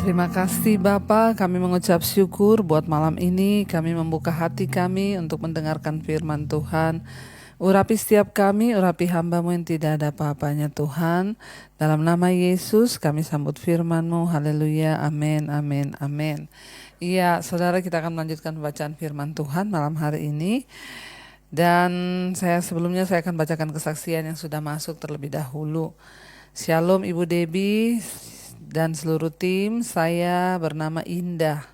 Terima kasih Bapa, kami mengucap syukur buat malam ini. Kami membuka hati kami untuk mendengarkan firman Tuhan. Urapi setiap kami, urapi hamba-Mu yang tidak ada apa-apanya Tuhan. Dalam nama Yesus kami sambut firman-Mu. Haleluya, amin, amin, amin. Iya, saudara, kita akan melanjutkan bacaan firman Tuhan malam hari ini. Dan sebelumnya saya akan bacakan kesaksian yang sudah masuk terlebih dahulu. Shalom Ibu Debbie dan seluruh tim, saya bernama Indah.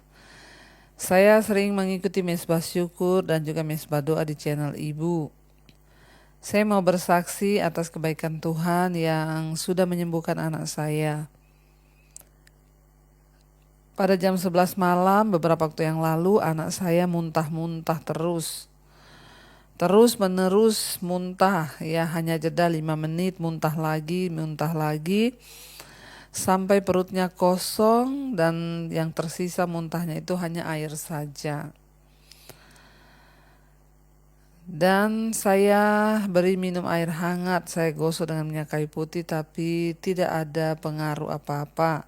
Saya sering mengikuti mesbah syukur dan juga mesbah doa di channel Ibu. Saya mau bersaksi atas kebaikan Tuhan yang sudah menyembuhkan anak saya. Pada jam 11 malam beberapa waktu yang lalu anak saya muntah-muntah terus menerus muntah, ya hanya jeda 5 menit muntah lagi sampai perutnya kosong dan yang tersisa muntahnya itu hanya air saja. Dan saya beri minum air hangat, saya gosok dengan minyak kayu putih tapi tidak ada pengaruh apa-apa.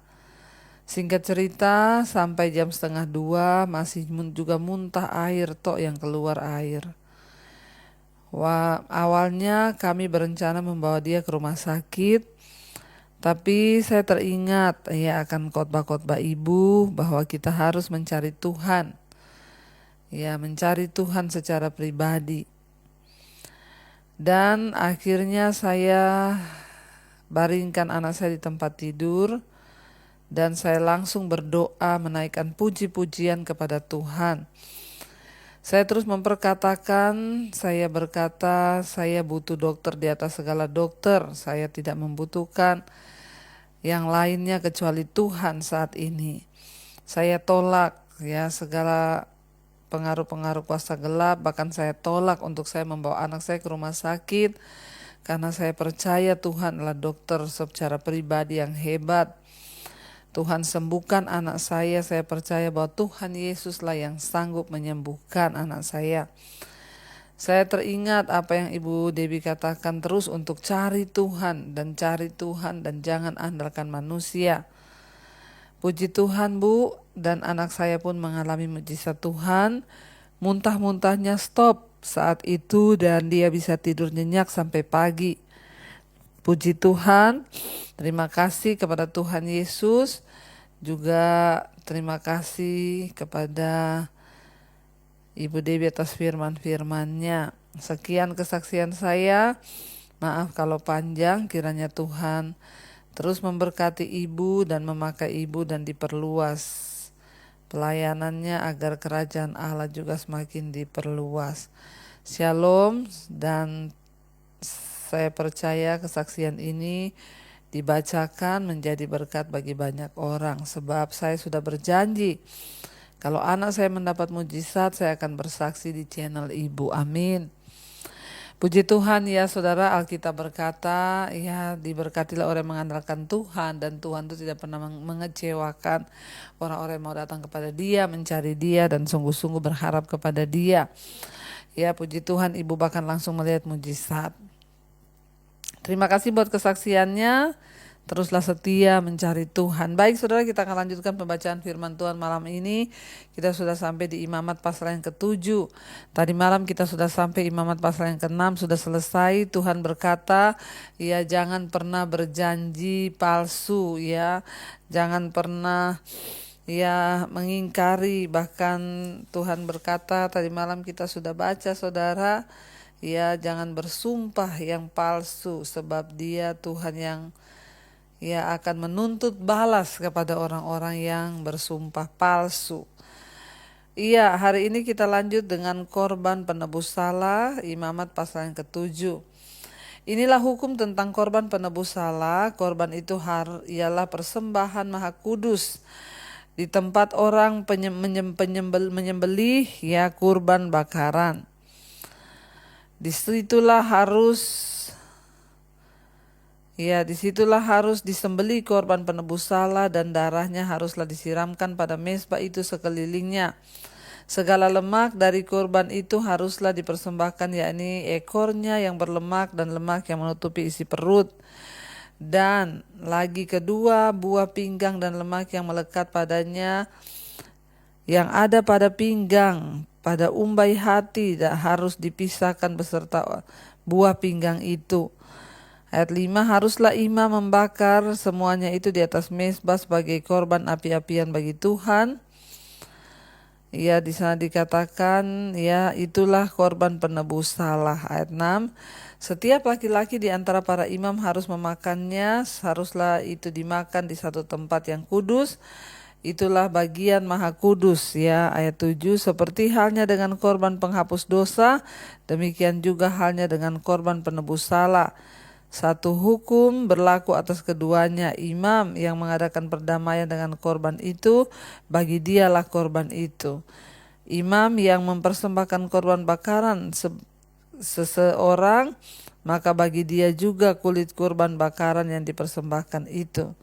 Singkat cerita, sampai jam 1:30 masih juga muntah air tok yang keluar air. Awalnya kami berencana membawa dia ke rumah sakit, tapi saya teringat ya akan khotbah-khotbah Ibu bahwa kita harus mencari Tuhan. Ya, mencari Tuhan secara pribadi. Dan akhirnya saya baringkan anak saya di tempat tidur dan saya langsung berdoa menaikkan puji-pujian kepada Tuhan. Saya terus memperkatakan, saya berkata, saya butuh dokter di atas segala dokter. Saya tidak membutuhkan yang lainnya kecuali Tuhan saat ini. Saya tolak ya segala pengaruh-pengaruh kuasa gelap, bahkan saya tolak untuk saya membawa anak saya ke rumah sakit karena saya percaya Tuhan adalah dokter secara pribadi yang hebat. Tuhan sembuhkan anak saya percaya bahwa Tuhan Yesuslah yang sanggup menyembuhkan anak saya. Saya teringat apa yang Ibu Debbie katakan terus untuk cari Tuhan dan jangan andalkan manusia. Puji Tuhan Bu, dan anak saya pun mengalami mujizat Tuhan. Muntah-muntahnya stop saat itu dan dia bisa tidur nyenyak sampai pagi. Puji Tuhan, terima kasih kepada Tuhan Yesus. Juga terima kasih kepada Ibu Debbie atas firman-firmannya. Sekian kesaksian saya. Maaf kalau panjang, kiranya Tuhan terus memberkati Ibu dan memakai Ibu dan diperluas pelayanannya agar kerajaan Allah juga semakin diperluas. Shalom, dan saya percaya kesaksian ini dibacakan menjadi berkat bagi banyak orang. Sebab saya sudah berjanji, kalau anak saya mendapat mujizat, saya akan bersaksi di channel Ibu. Amin. Puji Tuhan ya saudara, Alkitab berkata, ya diberkatilah orang yang mengandalkan Tuhan, dan Tuhan itu tidak pernah mengecewakan orang-orang yang mau datang kepada Dia, mencari Dia dan sungguh-sungguh berharap kepada Dia. Ya puji Tuhan, Ibu bahkan langsung melihat mujizat. Terima kasih buat kesaksiannya. Teruslah setia mencari Tuhan. Baik saudara, kita akan lanjutkan pembacaan firman Tuhan malam ini. Kita sudah sampai di Imamat pasal yang ke-7. Tadi malam kita sudah sampai Imamat pasal yang ke-6, sudah selesai. Tuhan berkata, ya jangan pernah berjanji palsu ya. Jangan pernah ya mengingkari. Bahkan Tuhan berkata, tadi malam kita sudah baca saudara, ya jangan bersumpah yang palsu, sebab Dia Tuhan yang akan menuntut balas kepada orang-orang yang bersumpah palsu. Iya, hari ini kita lanjut dengan korban penebus salah, Imamat pasal yang ke-7. Inilah hukum tentang korban penebus salah. Korban itu ialah persembahan maha kudus di tempat orang menyembelih ya kurban bakaran. Disitulah harus disembelih korban penebus salah, dan darahnya haruslah disiramkan pada mezbah itu sekelilingnya. Segala lemak dari korban itu haruslah dipersembahkan, yakni ekornya yang berlemak dan lemak yang menutupi isi perut. Dan lagi kedua, buah pinggang dan lemak yang melekat padanya, yang ada pada pinggang, pada umbai hati, harus dipisahkan beserta buah pinggang itu. Ayat 5, haruslah imam membakar semuanya itu di atas mezbah sebagai korban api-apian bagi Tuhan. Ya, di sana dikatakan, ya, itulah korban penebus salah. Ayat 6, setiap laki-laki di antara para imam harus memakannya, haruslah itu dimakan di satu tempat yang kudus. Itulah bagian maha kudus, ya. Ayat 7, seperti halnya dengan korban penghapus dosa, demikian juga halnya dengan korban penebus salah. Satu hukum berlaku atas keduanya. Imam yang mengadakan perdamaian dengan korban itu, bagi dialah korban itu. Imam yang mempersembahkan korban bakaran seseorang, maka bagi dia juga kulit korban bakaran yang dipersembahkan itu.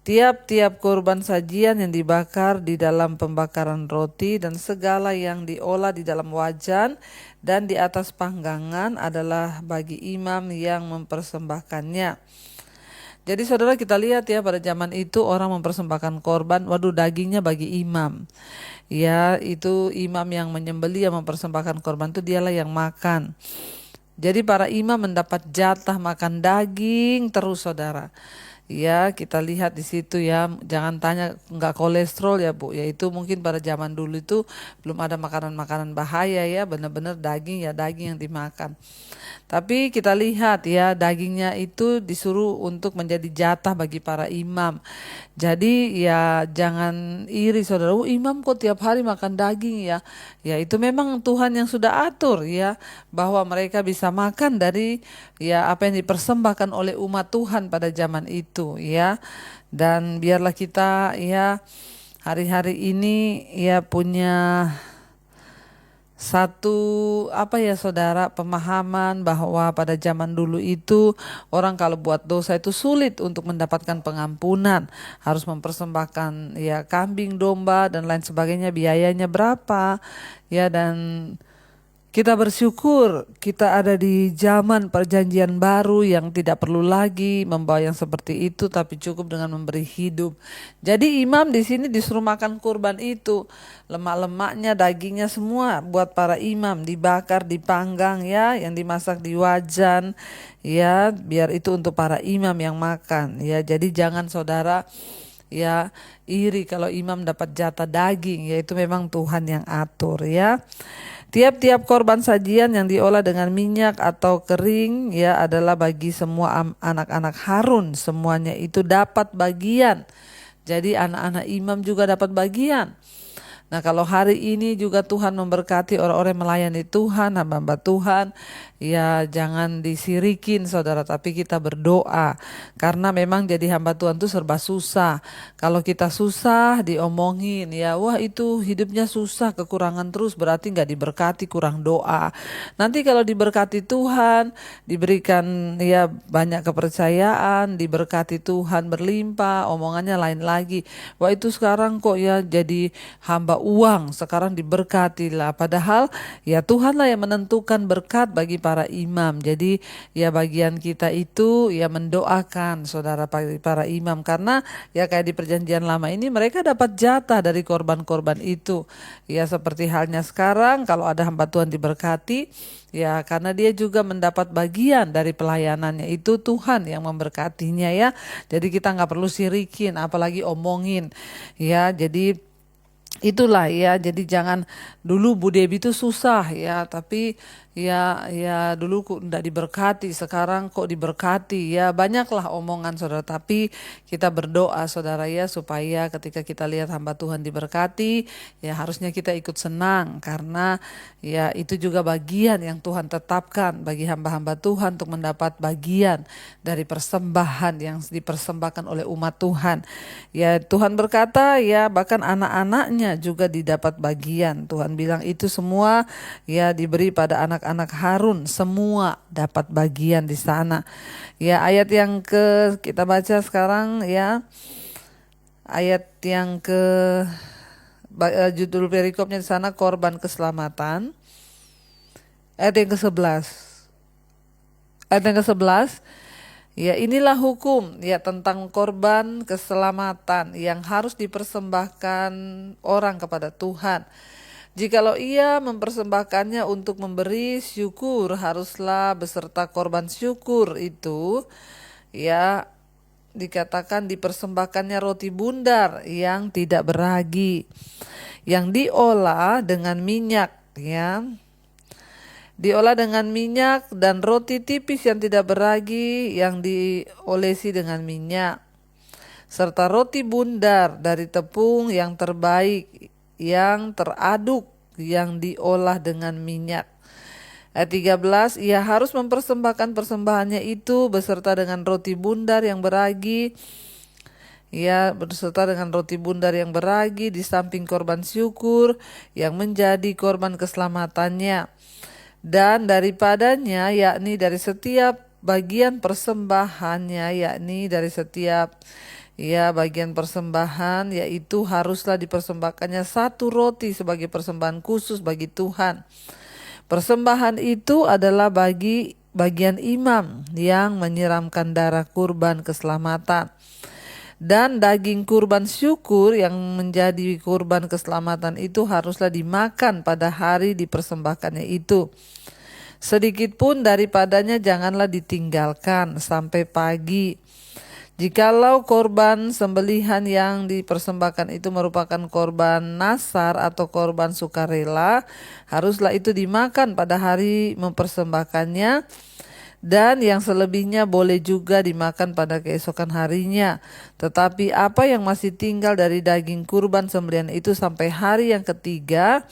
Tiap-tiap korban sajian yang dibakar di dalam pembakaran roti dan segala yang diolah di dalam wajan dan di atas panggangan adalah bagi imam yang mempersembahkannya. Jadi saudara, kita lihat ya, pada zaman itu orang mempersembahkan korban, dagingnya bagi imam. Ya, itu imam yang menyembelih, yang mempersembahkan korban itu dialah yang makan. Jadi para imam mendapat jatah makan daging terus, saudara. Ya, kita lihat di situ ya, jangan tanya nggak kolesterol ya Bu, yaitu mungkin pada zaman dulu itu belum ada makanan-makanan bahaya ya, benar-benar daging ya, daging yang dimakan. Tapi kita lihat ya, dagingnya itu disuruh untuk menjadi jatah bagi para imam. Jadi ya jangan iri saudara, imam kok tiap hari makan daging ya. Ya itu memang Tuhan yang sudah atur ya, bahwa mereka bisa makan dari ya apa yang dipersembahkan oleh umat Tuhan pada zaman itu ya. Dan biarlah kita ya hari-hari ini ya punya satu saudara, pemahaman bahwa pada zaman dulu itu orang kalau buat dosa itu sulit untuk mendapatkan pengampunan, harus mempersembahkan ya kambing, domba dan lain sebagainya, biayanya berapa ya. Dan kita bersyukur kita ada di zaman perjanjian baru yang tidak perlu lagi membawa yang seperti itu, tapi cukup dengan memberi hidup. Jadi imam di sini disuruh makan kurban itu, lemak-lemaknya, dagingnya semua buat para imam, dibakar, dipanggang ya, yang dimasak di wajan ya, biar itu untuk para imam yang makan ya. Jadi jangan saudara ya iri kalau imam dapat jatah daging, yaitu memang Tuhan yang atur ya. Tiap-tiap korban sajian yang diolah dengan minyak atau kering ya adalah bagi semua anak-anak Harun, semuanya itu dapat bagian. Jadi anak-anak imam juga dapat bagian. Nah, kalau hari ini juga Tuhan memberkati orang-orang yang melayani Tuhan, hamba-hamba Tuhan, ya jangan disirikin saudara, tapi kita berdoa. Karena memang jadi hamba Tuhan itu serba susah. Kalau kita susah diomongin, ya wah itu hidupnya susah, kekurangan terus, berarti gak diberkati, kurang doa. Nanti kalau diberkati Tuhan, diberikan ya banyak kepercayaan, diberkati Tuhan berlimpah, omongannya lain lagi. Wah itu sekarang kok ya jadi hamba uang, sekarang diberkati lah. Padahal ya Tuhanlah yang menentukan berkat bagi para imam. Jadi ya bagian kita itu ya mendoakan saudara para imam, karena ya kayak di perjanjian lama ini mereka dapat jatah dari korban-korban itu. Ya seperti halnya sekarang kalau ada hamba Tuhan diberkati ya karena dia juga mendapat bagian dari pelayanannya, itu Tuhan yang memberkatinya ya. Jadi kita nggak perlu sirikin apalagi omongin ya. Jadi itulah ya, jadi jangan dulu Bu Debi itu susah ya, tapi ya dulu kok enggak diberkati, sekarang kok diberkati ya, banyaklah omongan saudara. Tapi kita berdoa saudara ya, supaya ketika kita lihat hamba Tuhan diberkati ya harusnya kita ikut senang, karena ya itu juga bagian yang Tuhan tetapkan bagi hamba-hamba Tuhan untuk mendapat bagian dari persembahan yang dipersembahkan oleh umat Tuhan. Ya Tuhan berkata ya bahkan anak-anaknya juga didapat bagian. Tuhan bilang itu semua ya diberi pada anak-anak Harun, semua dapat bagian di sana. Ya ayat yang kita baca sekarang ya, ayat yang judul perikopnya di sana korban keselamatan. Ayat yang ke-11. Ayat yang ke-11, Ya, inilah hukum ya tentang korban keselamatan yang harus dipersembahkan orang kepada Tuhan. Jikalau ia mempersembahkannya untuk memberi syukur, haruslah beserta korban syukur itu ya dikatakan dipersembahkannya roti bundar yang tidak beragi, yang diolah dengan minyak ya. Diolah dengan minyak, dan roti tipis yang tidak beragi yang diolesi dengan minyak, serta roti bundar dari tepung yang terbaik yang teraduk yang diolah dengan minyak. Ayat 13, ia harus mempersembahkan persembahannya itu beserta dengan roti bundar yang beragi, beserta dengan roti bundar yang beragi di samping korban syukur yang menjadi korban keselamatannya. Dan daripadanya, yakni dari setiap bagian persembahannya, yakni dari setiap bagian persembahan, yaitu haruslah dipersembahkannya satu roti sebagai persembahan khusus bagi Tuhan. Persembahan itu adalah bagi bagian imam yang menyiramkan darah kurban keselamatan. Dan daging kurban syukur yang menjadi kurban keselamatan itu haruslah dimakan pada hari dipersembahkannya itu. Sedikit pun daripadanya janganlah ditinggalkan sampai pagi. Jikalau korban sembelihan yang dipersembahkan itu merupakan korban nasar atau korban sukarela, haruslah itu dimakan pada hari mempersembahkannya, dan yang selebihnya boleh juga dimakan pada keesokan harinya. Tetapi apa yang masih tinggal dari daging kurban sembelihan itu sampai hari yang ketiga,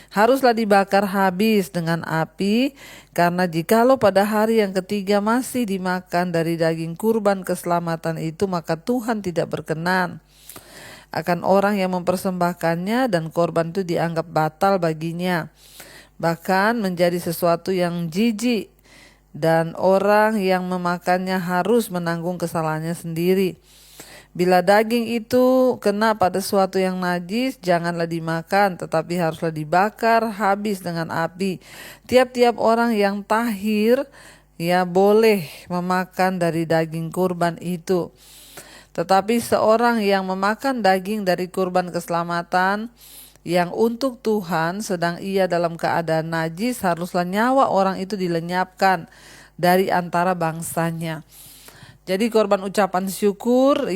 haruslah dibakar habis dengan api, karena jikalau pada hari yang ketiga masih dimakan dari daging kurban keselamatan itu, maka Tuhan tidak berkenan akan orang yang mempersembahkannya, dan korban itu dianggap batal baginya, bahkan menjadi sesuatu yang jijik, dan orang yang memakannya harus menanggung kesalahannya sendiri. Bila daging itu kena pada sesuatu yang najis, janganlah dimakan, tetapi haruslah dibakar habis dengan api. Tiap-tiap orang yang tahir boleh memakan dari daging kurban itu. Tetapi seorang yang memakan daging dari kurban keselamatan yang untuk Tuhan sedang ia dalam keadaan najis, haruslah nyawa orang itu dilenyapkan dari antara bangsanya. Jadi korban ucapan syukur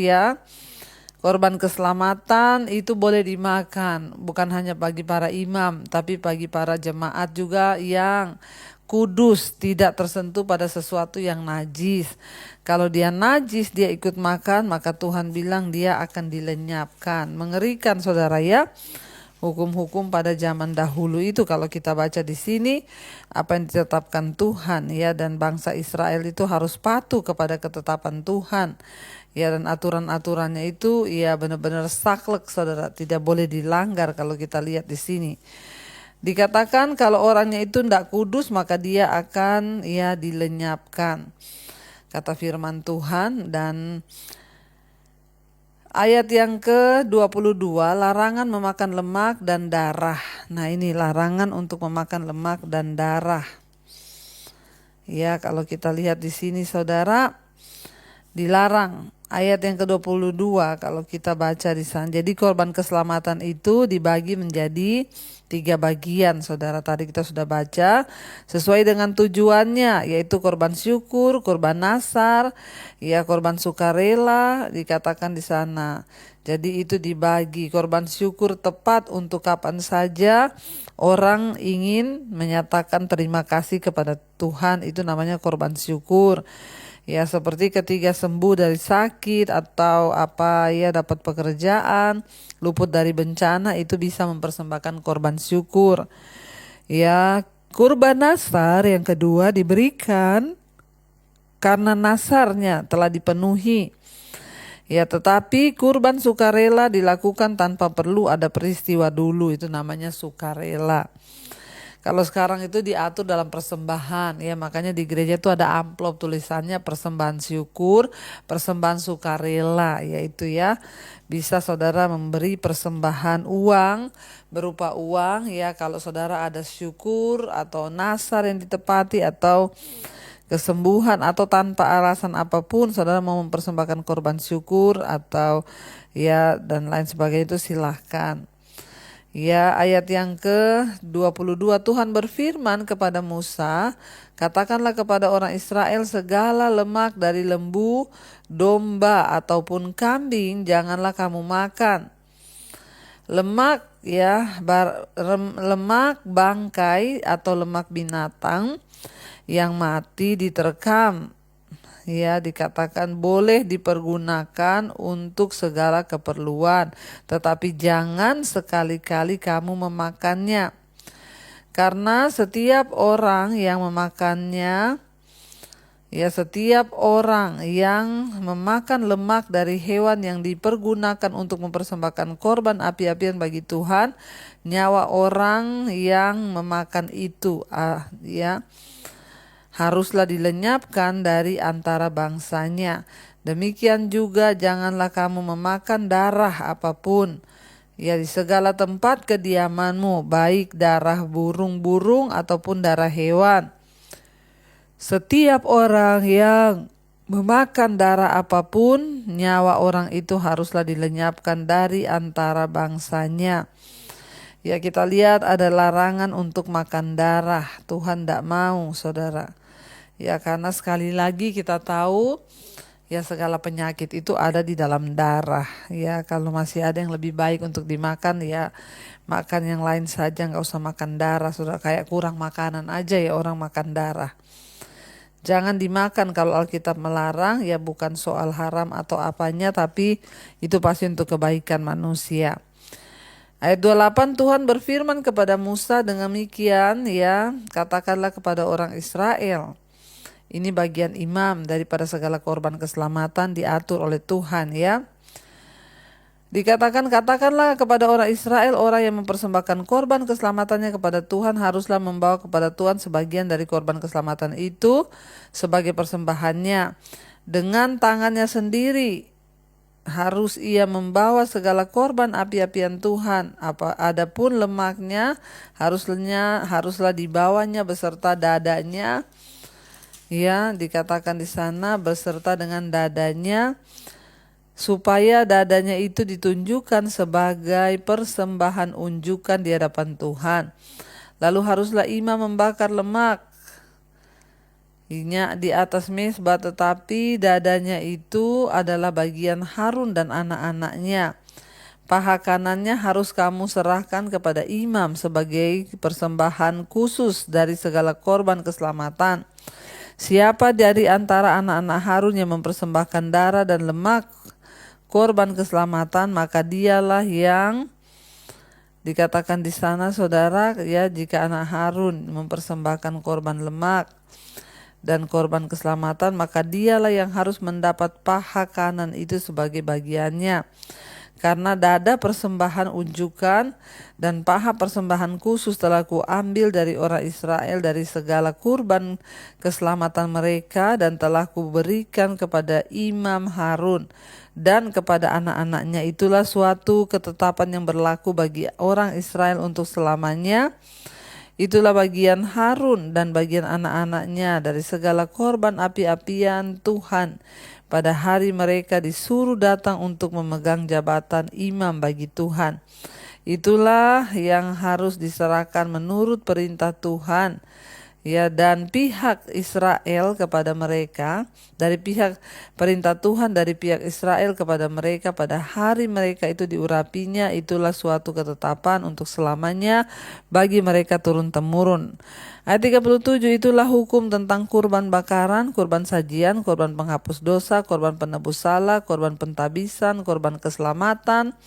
korban keselamatan itu boleh dimakan, bukan hanya bagi para imam, tapi bagi para jemaat juga yang kudus, tidak tersentuh pada sesuatu yang najis. Kalau dia najis dia ikut makan, maka Tuhan bilang dia akan dilenyapkan. Mengerikan saudara ya. Hukum-hukum pada zaman dahulu itu kalau kita baca di sini, apa yang ditetapkan Tuhan dan bangsa Israel itu harus patuh kepada ketetapan Tuhan dan aturan-aturannya itu benar-benar saklek saudara, tidak boleh dilanggar. Kalau kita lihat di sini dikatakan kalau orangnya itu tidak kudus maka dia akan dilenyapkan, kata firman Tuhan. Dan ayat yang ke-22, larangan memakan lemak dan darah. Nah, ini larangan untuk memakan lemak dan darah. Kalau kita lihat di sini saudara, dilarang. Ayat yang ke-22 kalau kita baca di sana. Jadi korban keselamatan itu dibagi menjadi 3 bagian saudara. Tadi kita sudah baca sesuai dengan tujuannya, yaitu korban syukur, korban nasar, korban sukarela dikatakan di sana. Jadi itu dibagi. Korban syukur tepat untuk kapan saja orang ingin menyatakan terima kasih kepada Tuhan, itu namanya korban syukur. Seperti ketika sembuh dari sakit atau dapat pekerjaan, luput dari bencana, itu bisa mempersembahkan korban syukur. Kurban nasar yang kedua diberikan karena nasarnya telah dipenuhi. Tetapi kurban sukarela dilakukan tanpa perlu ada peristiwa dulu, itu namanya sukarela. Kalau sekarang itu diatur dalam persembahan, makanya di gereja itu ada amplop tulisannya persembahan syukur, persembahan sukarela, yaitu bisa saudara memberi persembahan uang, berupa uang kalau saudara ada syukur atau nasar yang ditepati, atau kesembuhan atau tanpa alasan apapun saudara mau mempersembahkan korban syukur atau ya dan lain sebagainya, itu silahkan. Ya, ayat yang ke-22, Tuhan berfirman kepada Musa, katakanlah kepada orang Israel, segala lemak dari lembu, domba ataupun kambing janganlah kamu makan. Lemak lemak bangkai atau lemak binatang yang mati diterkam, ya, dikatakan boleh dipergunakan untuk segala keperluan, tetapi jangan sekali-kali kamu memakannya. Karena setiap orang yang memakannya, ya, setiap orang yang memakan lemak dari hewan yang dipergunakan untuk mempersembahkan korban api-apian bagi Tuhan, nyawa orang yang memakan itu haruslah dilenyapkan dari antara bangsanya. Demikian juga janganlah kamu memakan darah apapun, ya, di segala tempat kediamanmu, baik darah burung-burung ataupun darah hewan. Setiap orang yang memakan darah apapun, nyawa orang itu haruslah dilenyapkan dari antara bangsanya. Ya, kita lihat ada larangan untuk makan darah. Tuhan tidak mau, saudara. Ya, karena sekali lagi kita tahu ya segala penyakit itu ada di dalam darah. Ya, kalau masih ada yang lebih baik untuk dimakan, ya makan yang lain saja, nggak usah makan darah. Sudah kayak kurang makanan aja ya orang makan darah. Jangan dimakan. Kalau Alkitab melarang, ya bukan soal haram atau apanya, tapi itu pasti untuk kebaikan manusia. Ayat 28, Tuhan berfirman kepada Musa demikian, ya, katakanlah kepada orang Israel. Ini bagian imam daripada segala korban keselamatan diatur oleh Tuhan, ya. Dikatakan, katakanlah kepada orang Israel, orang yang mempersembahkan korban keselamatannya kepada Tuhan haruslah membawa kepada Tuhan sebagian dari korban keselamatan itu sebagai persembahannya. Dengan tangannya sendiri harus ia membawa segala korban api-apian Tuhan. Adapun lemaknya haruslah dibawanya beserta dadanya. Ya, dikatakan di sana beserta dengan dadanya, supaya dadanya itu ditunjukkan sebagai persembahan unjukan di hadapan Tuhan. Lalu haruslah imam membakar lemak di atas mezbah, tetapi dadanya itu adalah bagian Harun dan anak-anaknya. Paha kanannya harus kamu serahkan kepada imam sebagai persembahan khusus dari segala korban keselamatan. Siapa dari antara anak-anak Harun yang mempersembahkan darah dan lemak korban keselamatan, maka dialah yang dikatakan di sana, saudara, ya, jika anak Harun mempersembahkan korban lemak dan korban keselamatan, maka dialah yang harus mendapat paha kanan itu sebagai bagiannya. Karena dada persembahan unjukan dan paha persembahan khusus telah kuambil dari orang Israel dari segala kurban keselamatan mereka, dan telah kuberikan kepada imam Harun dan kepada anak-anaknya. Itulah suatu ketetapan yang berlaku bagi orang Israel untuk selamanya. Itulah bagian Harun dan bagian anak-anaknya dari segala korban api-apian Tuhan. Pada hari mereka disuruh datang untuk memegang jabatan imam bagi Tuhan. Itulah yang harus diserahkan menurut perintah Tuhan, ya, dan pihak Israel kepada mereka, dari pihak perintah Tuhan dari pihak Israel kepada mereka pada hari mereka itu diurapinya. Itulah suatu ketetapan untuk selamanya bagi mereka turun-temurun. Ayat 37, itulah hukum tentang kurban bakaran, kurban sajian, kurban penghapus dosa, kurban penebus salah, kurban pentabisan, kurban keselamatan,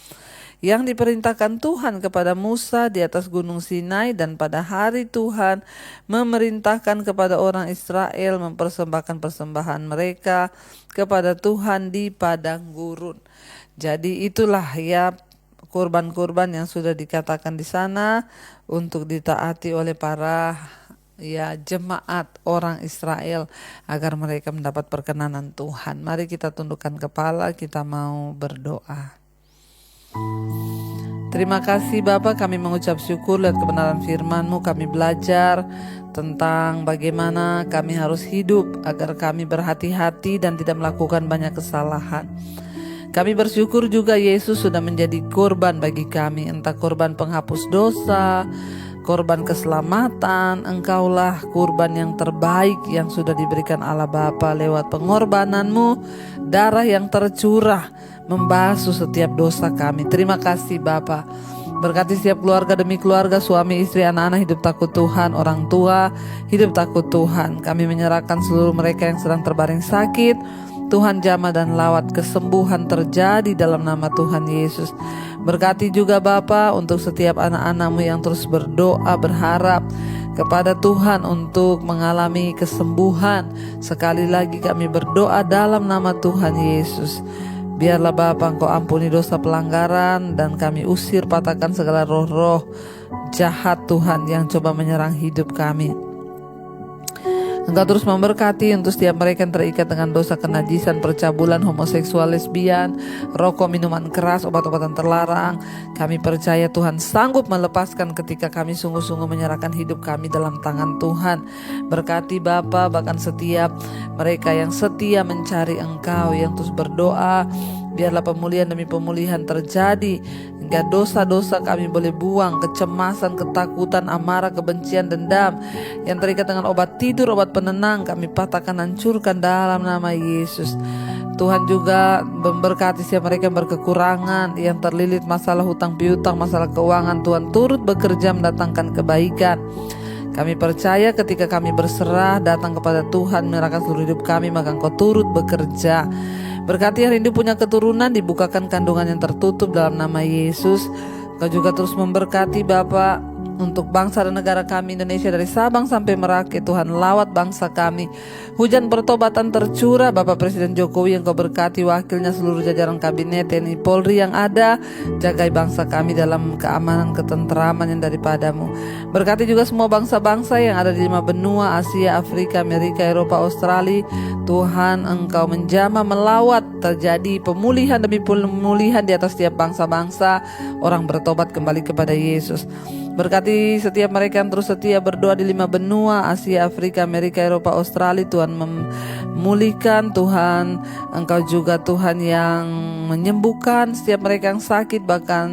yang diperintahkan Tuhan kepada Musa di atas gunung Sinai, dan pada hari Tuhan memerintahkan kepada orang Israel mempersembahkan persembahan mereka kepada Tuhan di padang gurun. Jadi itulah, ya, kurban-kurban yang sudah dikatakan di sana untuk ditaati oleh para, ya, jemaat orang Israel agar mereka mendapat perkenanan Tuhan. Mari kita tundukkan kepala, kita mau berdoa. Terima kasih Bapa, kami mengucap syukur lihat kebenaran firman-Mu. Kami belajar tentang bagaimana kami harus hidup agar kami berhati-hati dan tidak melakukan banyak kesalahan. Kami bersyukur juga Yesus sudah menjadi korban bagi kami, entah korban penghapus dosa, korban keselamatan. Engkaulah kurban yang terbaik yang sudah diberikan Allah Bapa lewat pengorbanan-Mu, darah yang tercurah membasuh setiap dosa kami. Terima kasih Bapa. Berkati setiap keluarga demi keluarga, suami, istri, anak-anak hidup takut Tuhan, orang tua hidup takut Tuhan. Kami menyerahkan seluruh mereka yang sedang terbaring sakit. Tuhan jamah dan lawat kesembuhan terjadi dalam nama Tuhan Yesus. Berkati juga Bapa untuk setiap anak-anak-Mu yang terus berdoa, berharap kepada Tuhan untuk mengalami kesembuhan. Sekali lagi kami berdoa dalam nama Tuhan Yesus. Biarlah Bapa Engkau ampuni dosa pelanggaran dan kami usir patahkan segala roh-roh jahat Tuhan yang coba menyerang hidup kami. Engkau terus memberkati untuk setiap mereka yang terikat dengan dosa kenajisan, percabulan, homoseksual, lesbian, rokok, minuman keras, obat-obatan terlarang. Kami percaya Tuhan sanggup melepaskan ketika kami sungguh-sungguh menyerahkan hidup kami dalam tangan Tuhan. Berkati Bapa bahkan setiap mereka yang setia mencari Engkau, yang terus berdoa. Biarlah pemulihan demi pemulihan terjadi, hingga dosa-dosa kami boleh buang, kecemasan, ketakutan, amarah, kebencian, dendam yang terikat dengan obat tidur, obat penenang, kami patahkan, hancurkan dalam nama Yesus. Tuhan juga memberkati siapa mereka yang berkekurangan, yang terlilit masalah hutang piutang, masalah keuangan. Tuhan turut bekerja mendatangkan kebaikan. Kami percaya ketika kami berserah datang kepada Tuhan, menyerahkan seluruh hidup kami, maka Engkau turut bekerja. Berkati yang rindu punya keturunan, dibukakan kandungan yang tertutup dalam nama Yesus. Kau juga terus memberkati Bapa untuk bangsa dan negara kami Indonesia, dari Sabang sampai Merauke. Tuhan lawat bangsa kami, hujan pertobatan tercurah. Bapak Presiden Jokowi yang Kau berkati, wakilnya, seluruh jajaran kabinet, TNI, Polri yang ada, jagai bangsa kami dalam keamanan, ketentraman yang daripada-Mu. Berkati juga semua bangsa-bangsa yang ada di 5 benua, Asia, Afrika, Amerika, Eropa, Australia. Tuhan Engkau menjamah, melawat, terjadi pemulihan demi pemulihan di atas setiap bangsa-bangsa. Orang bertobat kembali kepada Yesus. Berkati setiap mereka yang terus setia berdoa di 5 benua, Asia, Afrika, Amerika, Eropa, Australia. Tuhan memulihkan, Tuhan Engkau juga Tuhan yang menyembuhkan setiap mereka yang sakit. Bahkan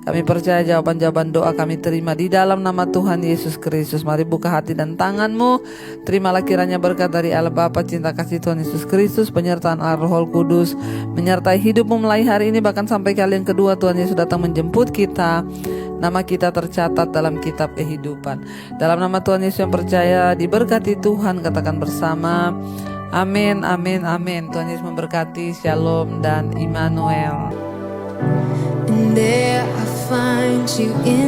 kami percaya jawaban-jawaban doa kami terima di dalam nama Tuhan Yesus Kristus. Mari buka hati dan tangan-Mu. Terimalah kiranya berkat dari Allah Bapa, cinta kasih Tuhan Yesus Kristus, penyertaan Allah Roh Kudus menyertai hidup-Mu mulai hari ini bahkan sampai kali yang kedua Tuhan Yesus datang menjemput kita. Nama kita tercatat dalam kitab kehidupan. Dalam nama Tuhan Yesus yang percaya, diberkati Tuhan, katakan bersama, amin, amin, amin. Tuhan Yesus memberkati. Shalom dan Immanuel. And there I find you in